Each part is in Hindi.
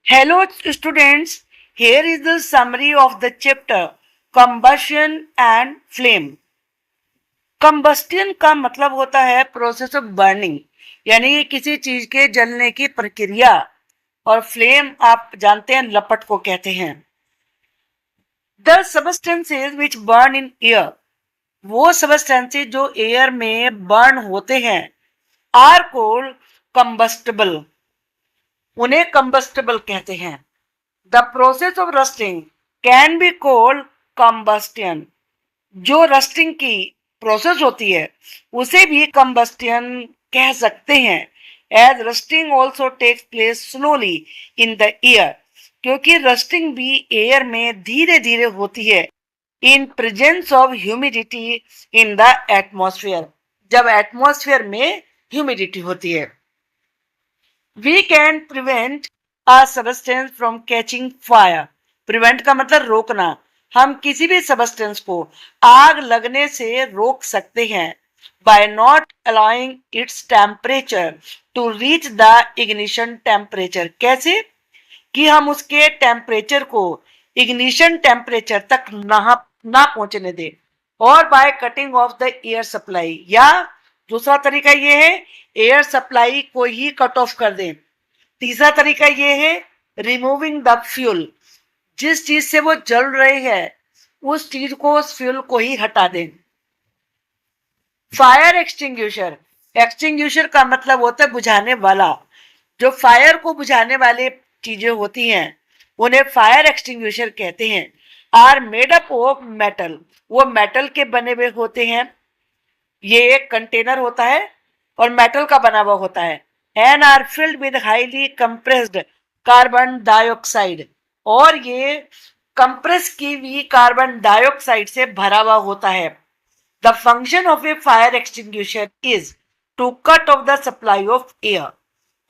Hello students, here is the summary of the chapter Combustion and Flame. Combustion का मतलब होता है प्रोसेस ऑफ बर्निंग, यानी किसी चीज के जलने की प्रक्रिया। और फ्लेम आप जानते हैं लपट को कहते हैं। The substances which burn in air, वो सबस्टेंसेज जो एयर में बर्न होते हैं, आर कोल्ड कंबस्टेबल, उन्हें कंबस्टेबल कहते हैं। The process of rusting can be called combustion, जो रस्टिंग की प्रोसेस होती है उसे भी कंबस्टियन कह सकते हैं। As rusting also takes place slowly in the air, क्योंकि रस्टिंग भी एयर में धीरे धीरे होती है। In presence of humidity in the atmosphere, जब एटमॉस्फेयर में ह्यूमिडिटी होती है। We can prevent a substance from catching fire. Prevent का मतलब रोकना। हम किसी भी सबस्टेंस को आग लगने से रोक सकते हैं by not allowing its temperature to reach the ignition temperature. कैसे? कि हम उसके टेम्परेचर को इग्निशन टेम्परेचर तक ना पहुंचने दें। और by cutting of the air supply, या दूसरा तरीका ये है एयर सप्लाई को ही कट ऑफ कर दें। तीसरा तरीका ये है रिमूविंग द फ्यूल, जिस चीज से वो जल रहे हैं उस चीज को, उस फ्यूल को ही हटा दें। फायर एक्सटिंग्विशर, एक्सटिंग्विशर का मतलब होता है बुझाने वाला। जो फायर को बुझाने वाले चीजें होती हैं उन्हें फायर एक्सटिंग्विशर कहते हैं। Are made up of metal, वो मेटल के बने हुए होते हैं। ये एक कंटेनर होता है और मेटल का बना हुआ होता है। And are filled with highly compressed carbon dioxide, और ये कंप्रेस की हुई कार्बन डाइऑक्साइड से भरा हुआ होता है। The function of a fire extinguisher is to cut off the supply of air,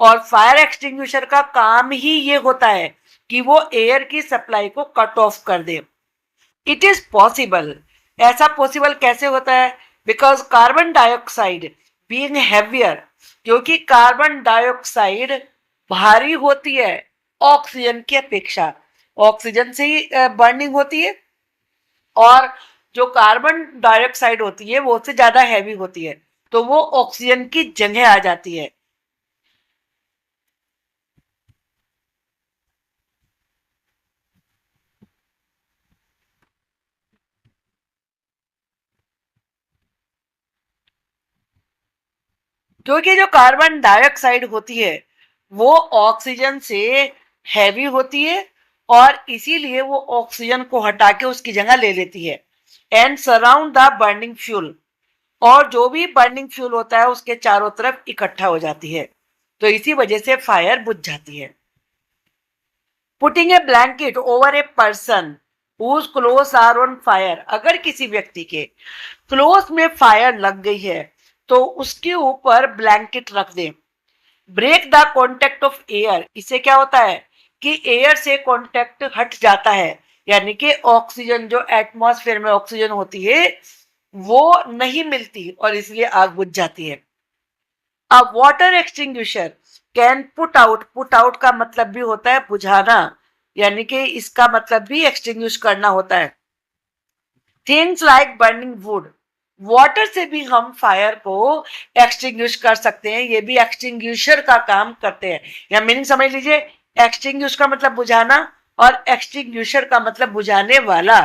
और फायर एक्सटिंग्विशर का काम ही ये होता है कि वो एयर की सप्लाई को कट ऑफ कर दे। इट इज पॉसिबल, ऐसा पॉसिबल कैसे होता है? Because carbon dioxide being heavier, क्योंकि कार्बन डाइऑक्साइड भारी होती है ऑक्सीजन की अपेक्षा। ऑक्सीजन से ही बर्निंग होती है, और जो कार्बन डाइऑक्साइड होती है वो उससे ज्यादा हैवी होती है, तो वो ऑक्सीजन की जगह आ जाती है। क्योंकि जो कार्बन डाइऑक्साइड होती है वो ऑक्सीजन से हैवी होती है, और इसीलिए वो ऑक्सीजन को हटा के उसकी जगह ले लेती है। And surround the burning fuel, और जो भी बर्निंग फ्यूल होता है उसके चारों तरफ इकट्ठा हो जाती है, तो इसी वजह से फायर बुझ जाती है। Putting a blanket over a person whose clothes are on fire, अगर किसी व्यक्ति के क्लोथ में फायर लग गई है तो उसके ऊपर ब्लैंकेट रख दें। Break the contact of air, इससे क्या होता है कि एयर से कॉन्टेक्ट हट जाता है, यानी कि ऑक्सीजन, जो एटमॉस्फेयर में ऑक्सीजन होती है वो नहीं मिलती और इसलिए आग बुझ जाती है। अब water extinguisher can put out का मतलब भी होता है बुझाना, यानी कि इसका मतलब भी एक्सटिंग्विश करना होता है। Things like burning would, water से भी हम फायर को एक्सटिंग्विश कर सकते हैं, ये भी एक्सटिंग्विशर का काम करते हैं। या मीनिंग समझ लीजिए, एक्सटिंग्विश का मतलब बुझाना और एक्सटिंग्विशर का मतलब बुझाने वाला।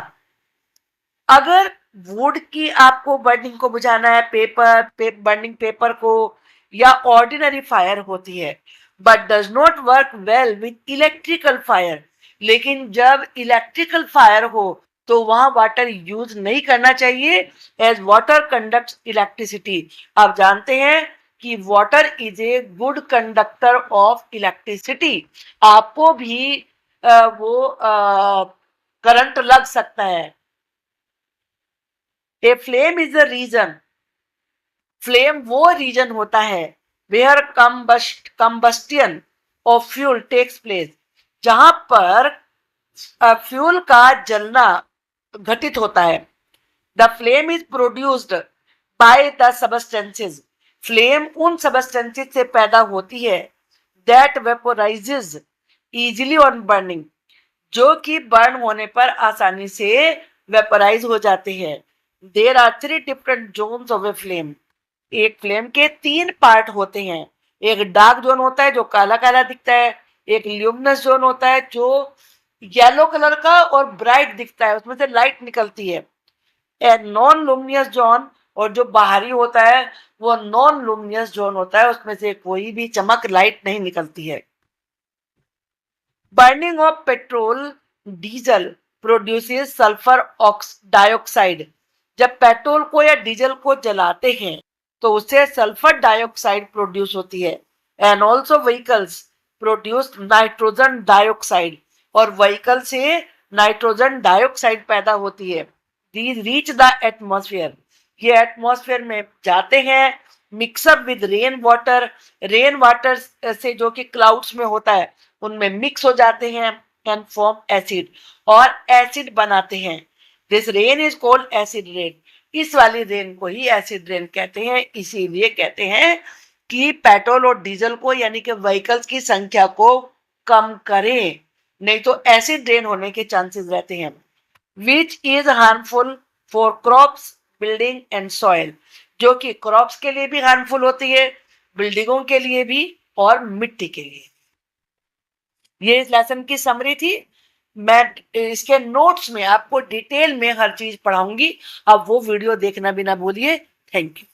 अगर वुड की आपको बर्निंग को बुझाना है, बर्निंग पेपर को, या ऑर्डिनरी फायर होती है, but does not work well with electrical fire, लेकिन जब इलेक्ट्रिकल फायर हो तो वहां वाटर यूज नहीं करना चाहिए, एज वाटर कंडक्ट्स इलेक्ट्रिसिटी। आप जानते हैं कि water is a good conductor of electricity. आपको भी वो करंट लग सकता है। A flame is a region, flame वो रीजन होता है where combustion of fuel takes place, जहां पर फ्यूल का जलना घटित होता है। The flame is produced by the substances, flame उन सबस्टेंसेस से पैदा होती है that vaporizes, easily on burning, जो कि बर्न होने पर आसानी से वेपराइज हो जाते हैं। There are 3 different zones of a flame. एक फ्लेम के 3 पार्ट होते हैं। एक डार्क जोन होता है जो काला काला दिखता है, एक ल्यूमिनस जोन होता है जो येलो कलर का और ब्राइट दिखता है, उसमें से लाइट निकलती है। ए नॉन लुमिनियस जोन, और जो बाहरी होता है वो नॉन लुमिनियस जोन होता है, उसमें से कोई भी चमक लाइट नहीं निकलती है। Burning of petrol diesel produces sulphur dioxide. जब पेट्रोल को या डीजल को जलाते हैं तो उससे सल्फर डाइऑक्साइड प्रोड्यूस होती है। And also vehicles produce nitrogen dioxide, और व्हीकल से नाइट्रोजन डाइऑक्साइड पैदा होती है। दीज रीच द एटमॉस्फेयर, ये एटमॉस्फेयर में जाते हैं, मिक्सअप विद रेन वाटर से जो कि क्लाउड्स में होता है उनमें मिक्स हो जाते हैं एंड फॉर्म एसिड, और एसिड बनाते हैं। This rain is called acid rain. इस वाली रेन को ही एसिड रेन कहते हैं। इसीलिए कहते हैं कि पेट्रोल और डीजल को यानी कि व्हीकल्स की संख्या को कम करें, नहीं तो एसिड रेन होने के चांसेस रहते हैं। Which is harmful for crops, building and soil, जो कि क्रॉप्स के लिए भी हार्मफुल होती है, बिल्डिंगों के लिए भी और मिट्टी के लिए। ये इस लेसन की समरी थी। मैं इसके नोट्स में आपको डिटेल में हर चीज पढ़ाऊंगी, अब वो वीडियो देखना भी ना भूलिए। Thank you.